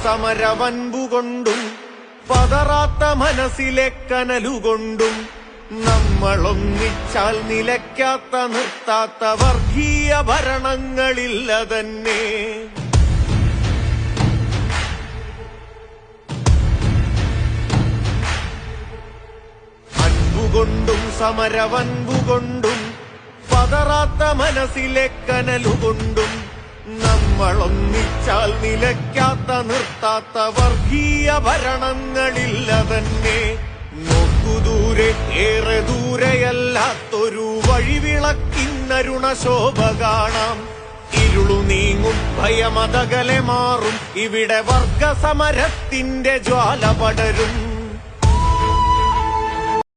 സമരവൻപുകൊണ്ടും പതറാത്ത മനസ്സിലെ കനലുകൊണ്ടും നമ്മളൊന്നിച്ചാൽ നിലയ്ക്കാത്ത നിർത്താത്ത വർഗീയ ഭരണങ്ങളില്ല തന്നെ. അൻപുകൊണ്ടും സമരവൻപുകൊണ്ടും പതറാത്ത മനസ്സിലെ കനലുകൊണ്ടും നമ്മളൊന്നിച്ചാൽ നിലയ്ക്കാത്ത നിർത്താത്ത വർഗീയ ഭരണങ്ങളില്ല തന്നെ. നോക്കുദൂരെ ഏറെ ദൂരെയല്ലാത്തൊരു വഴിവിളക്കിന്നരുണശോഭ കാണാം. ഇരുളു നീങ്ങും ഭയമതകലെ മാറും ഇവിടെ വർഗസമരത്തിന്റെ ജ്വാല പടരും.